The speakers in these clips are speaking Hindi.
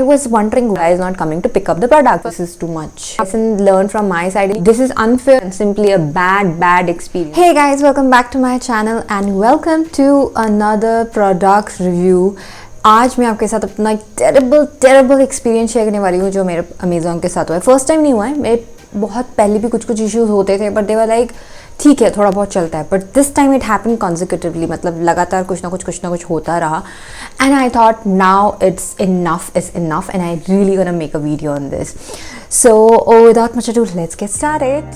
I was wondering why is not coming to pick up the product. This is too much. Lesson learned from my side. This is unfair and simply a bad experience. Hey guys, welcome back to my channel and welcome to another product review. आज मैं आपके साथ अपना टेरेबल एक्सपीरियंस शेयर करने वाली हूँ जो मेरे अमेज़ॉन के साथ हुआ है. फर्स्ट टाइम नहीं हुआ है, मेरे बहुत पहले भी कुछ इश्यूज होते थे बट दे वर लाइक ठीक है थोड़ा बहुत चलता है, but this time it happen consecutively, मतलब लगातार कुछ ना कुछ होता रहा. And I thought now it's enough and I really gonna make a video on this. So without much ado let's get started.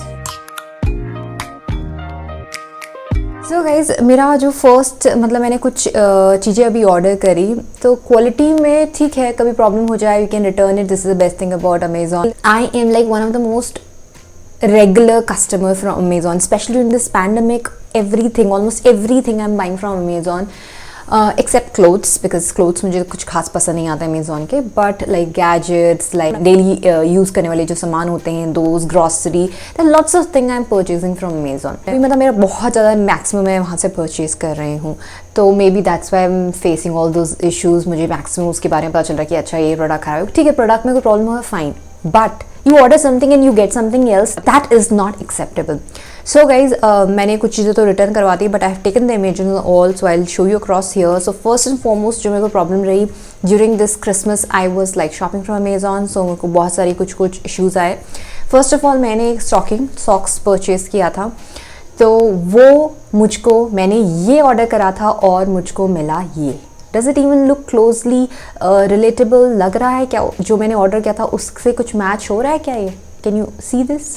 So guys मेरा जो फर्स्ट मतलब मैंने कुछ चीज़ें अभी ऑर्डर करी तो क्वालिटी में ठीक है, कभी प्रॉब्लम हो जाए you can return it. This is the best thing about Amazon. I am like one of the most regular customer from Amazon, especially during this pandemic. Almost everything I'm buying from Amazon, except clothes, because clothes मुझे कुछ खास पसंद नहीं आता Amazon के, but like gadgets, like daily use करने वाले जो सामान होते हैं, those grocery, there are lots of things I'm purchasing from Amazon. अभी मतलब मेरा बहुत ज़्यादा maximum मैं वहाँ से purchase कर रही हूँ, तो maybe that's why I'm facing all those issues. मुझे maximum उसके बारे में पता चल रहा है कि अच्छा ये प्रोडक्ट खराब है, ठीक है प्रोडक्ट में कोई प्रॉब्लम हो fine, but you order something and you get something else, that is not acceptable. So guys, मैंने कुछ चीज़ें तो रिटर्न करवा दी, but I have taken the images all, so I'll show you across here. So first and foremost जो मेरे को प्रॉब्लम रही during this Christmas, I was like shopping from Amazon, so मेरे को बहुत सारी कुछ issues आए. First of all मैंने एक socks purchase किया था, तो वो मुझको मैंने ये ऑर्डर करा था और मुझको मिला ये. Does it even look closely relatable? लग रहा है क्या जो मैंने ऑर्डर किया था उससे कुछ मैच हो रहा है क्या? ये Can you see this?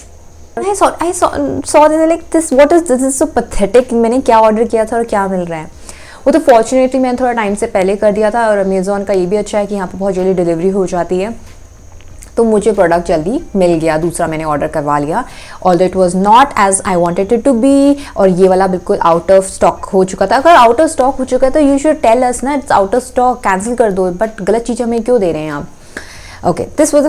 I saw this like this. What is this? This is so pathetic. मैंने क्या ऑर्डर किया था और क्या मिल रहा है. वो तो फॉर्चुनेटली मैंने थोड़ा टाइम से पहले कर दिया था और अमेज़ॉन का ये भी अच्छा है कि यहाँ पर बहुत जल्दी डिलीवरी हो जाती है, तो मुझे प्रोडक्ट जल्दी मिल गया. दूसरा मैंने ऑर्डर करवा लिया, although it was not as I wanted it to be, और ये वाला बिल्कुल आउट ऑफ स्टॉक हो चुका था. अगर आउट ऑफ स्टॉक हो चुका है तो यू शुड टेल अस ना, it's out of stock, cancel कर दो, बट गलत चीज़ हमें क्यों दे रहे हैं आप. Okay, this was the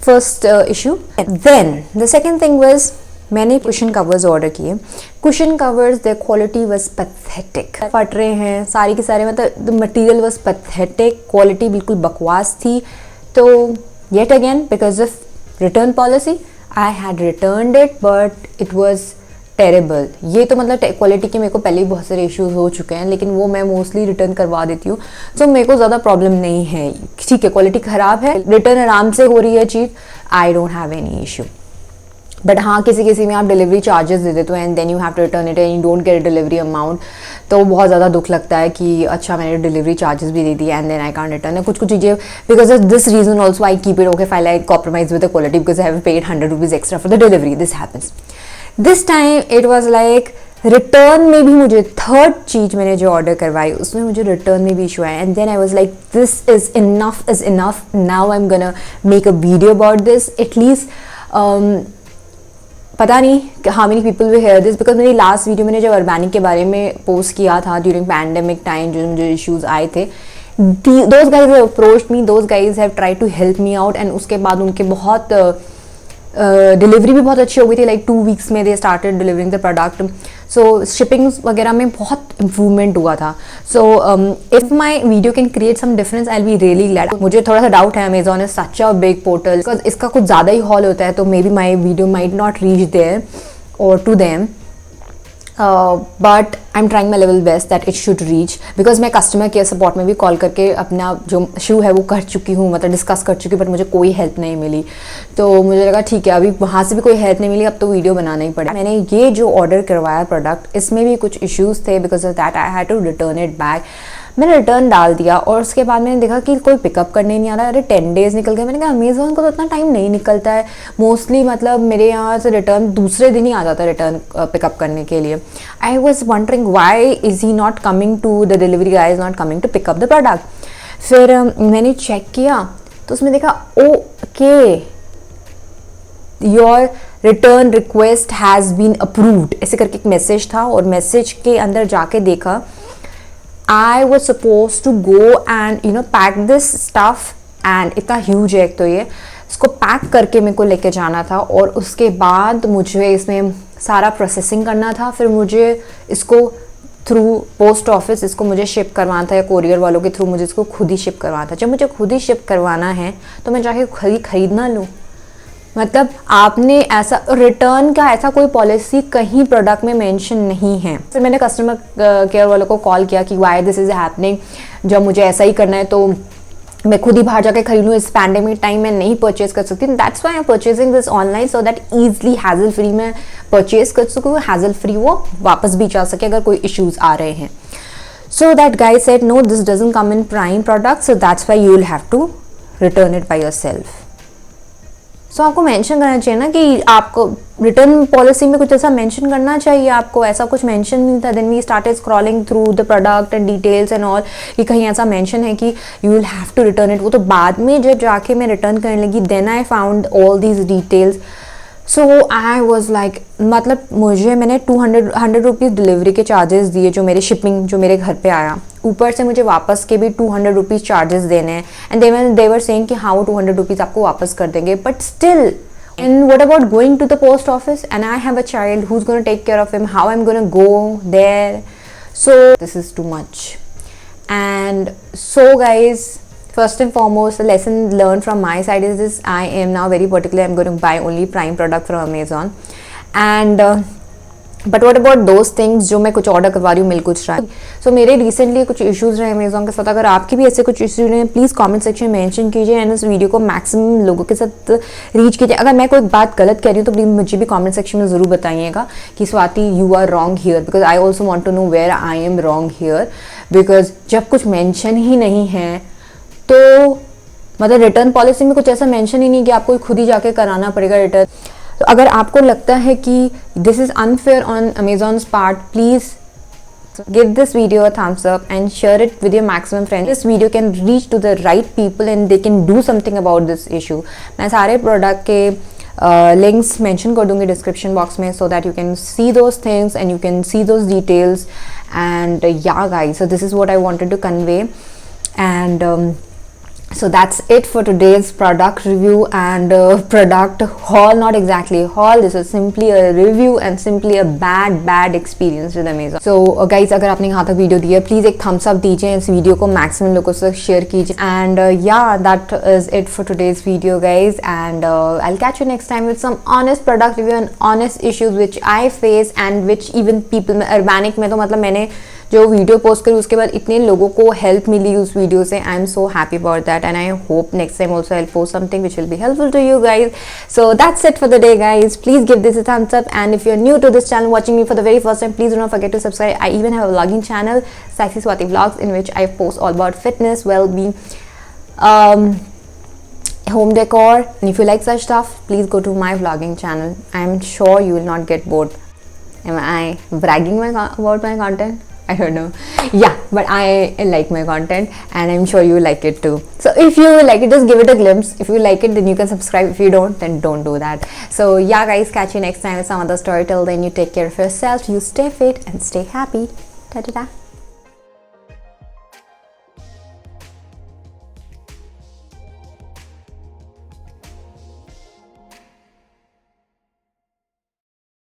first issue. Then the second thing was मैंने कुशन कवर्स ऑर्डर किए. Cushion covers the quality was pathetic, फट रहे हैं सारी के सारे, मतलब the material was pathetic, quality बिल्कुल बकवास थी. तो yet again because of return policy I had returned it but it was terrible. ये तो मतलब क्वालिटी के मेरे को पहले ही बहुत सारे इश्यूज हो चुके हैं, लेकिन वो मैं मोस्टली रिटर्न करवा देती हूँ, तो मेरे को ज़्यादा प्रॉब्लम नहीं है. ठीक है क्वालिटी ख़राब है, रिटर्न आराम से हो रही है चीज़, I don't have any issue. But हाँ किसी में आप डिलीवरी चार्जेस दे देते हो and then you have to return it and you don't get delivery amount, तो बहुत ज़्यादा दुख लगता है कि अच्छा मैंने डिलीवरी चार्जेस भी दे दिए and then I can't return. कुछ चीज़ें because of this reason also I keep it okay file I compromise with the quality because I have paid 100 rupees extra for the delivery. This happens. This time it was like return में भी मुझे थर्ड चीज़ मैंने जो ऑर्डर करवाई उसमें मुझे रिटर्न में भी इशू आया and then I was like this is enough. Now I am gonna make a video about this. At least पता नहीं how many people will hear this, because मेरी लास्ट वीडियो मैंने जब अर्बैनिक के बारे में पोस्ट किया था ड्यूरिंग पैंडेमिक टाइम जो मुझे इश्यूज आए थे, those guys have approached me, those guys have try to help me out and उसके बाद उनके बहुत डिलीवरी भी बहुत अच्छी हो गई थी. लाइक 2 वीक्स में they started delivering the product, so shipping वगैरह में बहुत इम्प्रूवमेंट हुआ था. So if my video can create some difference I will be really glad. मुझे थोड़ा सा डाउट है Amazon is such a big portal, because इसका कुछ ज़्यादा ही हॉल होता है, तो maybe my video might not reach there और to them, but I am trying my level best that it should reach, because मैं कस्टमर केयर सपोर्ट में भी कॉल करके अपना जो इशू है वो कर चुकी हूँ, मतलब डिस्कस कर चुकी हूँ, बट मुझे कोई हेल्प नहीं मिली. तो मुझे लगा ठीक है अभी वहाँ से भी कोई हेल्प नहीं मिली, अब तो वीडियो बनाना ही पड़ा. मैंने ये जो ऑर्डर करवाया प्रोडक्ट इसमें भी कुछ इश्यूज थे, because of that I had to return it back. मैंने रिटर्न डाल दिया और उसके बाद मैंने देखा कि कोई पिकअप करने नहीं आ रहा. अरे 10 डेज़ निकल गए. मैंने कहा अमेज़ॉन को तो इतना टाइम नहीं निकलता है मोस्टली, मतलब मेरे यहाँ से रिटर्न दूसरे दिन ही आ जाता है रिटर्न पिकअप करने के लिए. I was wondering why is he not coming to the delivery guy is not coming to pickup the product. फिर मैंने चेक किया तो उसमें देखा okay your return request has been approved ऐसे करके एक मैसेज था, और मैसेज के अंदर जाके देखा I was supposed to go and pack this stuff and इतना ह्यूज है एक तो ये, इसको पैक करके मेरे को लेके जाना था और उसके बाद मुझे इसमें सारा प्रोसेसिंग करना था, फिर मुझे इसको थ्रू पोस्ट ऑफिस इसको मुझे शिप करवाना था, या कोरियर वालों के थ्रू मुझे इसको खुद ही शिप करवाना था। जब मुझे खुद ही शिप करवाना है तो मैं जाके खरीद ना लूँ। मतलब आपने ऐसा रिटर्न का ऐसा कोई पॉलिसी कहीं प्रोडक्ट में मेंशन नहीं है। फिर मैंने कस्टमर केयर वालों को कॉल किया कि वाई दिस इज़ हैपनिंग, जब मुझे ऐसा ही करना है तो मैं खुद ही बाहर जाके खरीद लूँ, इस पैंडेमिक टाइम में नहीं परचेज कर सकती। That's why I am purchasing this online, so that easily hassle free में परचेज कर सकूँ, हैजल फ्री वो वापस भी जा सके अगर कोई इश्यूज आ रहे हैं। So that guy said no, this doesn't come in prime product, so that's why you will have to return it by yourself. So आपको मेंशन करना चाहिए ना कि आपको रिटर्न पॉलिसी में कुछ ऐसा मेंशन करना चाहिए, आपको ऐसा कुछ मेंशन नहीं था। Then we started scrolling through the product and details and all कि कहीं ऐसा मेंशन है कि you will have to return it. वो तो बाद में जब जाके मैं रिटर्न करने लगी, then I found all these details. So I was like, मतलब मैंने 200 रुपीज़ डिलीवरी के चार्जेस दिए, जो मेरे शिपिंग जो मेरे घर पे आया, ऊपर से मुझे वापस के भी 200 रुपीज़ चार्जेस देने हैं। एंड देवर सेइंग कि हाँ वो 200 रुपीज़ आपको वापस कर देंगे, but still. And what about going to the post office? And I have a child who's going to take care of him. How I'm going to go there? So this is too much. And so guys, first and foremost, the lesson learned from my side is this: I am now very particular. I'm going to buy only Prime product from Amazon. And but what about those things जो मैं कुछ ऑर्डर करवा रही हूँ मिल कुछ रहा है। सो मेरे रिसेंटली कुछ इश्यूज़ रहे अमेजोन के साथ। अगर आपके भी ऐसे कुछ इश्यूज रहे हैं, प्लीज़ कमेंट सेक्शन में मेंशन कीजिए एंड इस वीडियो को मैक्सिमम लोगों के साथ रीच कीजिए। अगर मैं कोई बात गलत कह रही हूँ तो प्लीज़ मुझे भी कमेंट सेक्शन में ज़रूर बताइएगा कि Swati you are wrong here, because I also want to know where I am wrong here. Because जब कुछ मैंशन ही नहीं है तो मतलब रिटर्न पॉलिसी में कुछ ऐसा मैंशन ही नहीं कि आपको खुद ही जाके कराना पड़ेगा रिटर्न। तो अगर आपको लगता है कि this is unfair on Amazon's part, please give this video a thumbs up and share it with your maximum friends. This video can reach to the right people and they can do something about this issue. मैं सारे प्रोडक्ट के लिंक्स मेंशन कर दूंगी डिस्क्रिप्शन बॉक्स में, so that you can see those things and you can see those details. And yeah guys, so this is what I wanted to convey. And so that's it for today's product review and product haul. Not exactly a haul, this is simply a review and simply a bad experience with Amazon. So guys, अगर आपने यहाँ तक वीडियो दी है, प्लीज़ एक थम्स अप दीजिए, इस वीडियो को मैक्सिमम लोगों से शेयर कीजिए। And yeah, that is it for today's video guys, and I'll catch you next time with some honest product review and honest issues which I face and which even people में Urbanic में तो मतलब मैंने जो वीडियो पोस्ट करी उसके बाद इतने लोगों को हेल्प मिली उस वीडियो से। I am so happy about that and I hope next time also I will post something which will be helpful to you guys. So that's it for the day guys, please give this a thumbs up and if you are new to this channel watching me for the very first time, please do not forget to subscribe. I even have a vlogging channel, Sassy Swati Vlogs, in which I post all about fitness, well-being, home decor, and if you like such stuff, please go to my vlogging channel. I am sure you will not get bored. Am I bragging about my content? I don't know. Yeah, but I like my content and I'm sure you like it too. So if you like it, just give it a glimpse. If you like it, then you can subscribe. If you don't, then don't do that. So yeah guys, catch you next time with some other story. Till then, you take care of yourself, you stay fit and stay happy. Ta-ta-ta.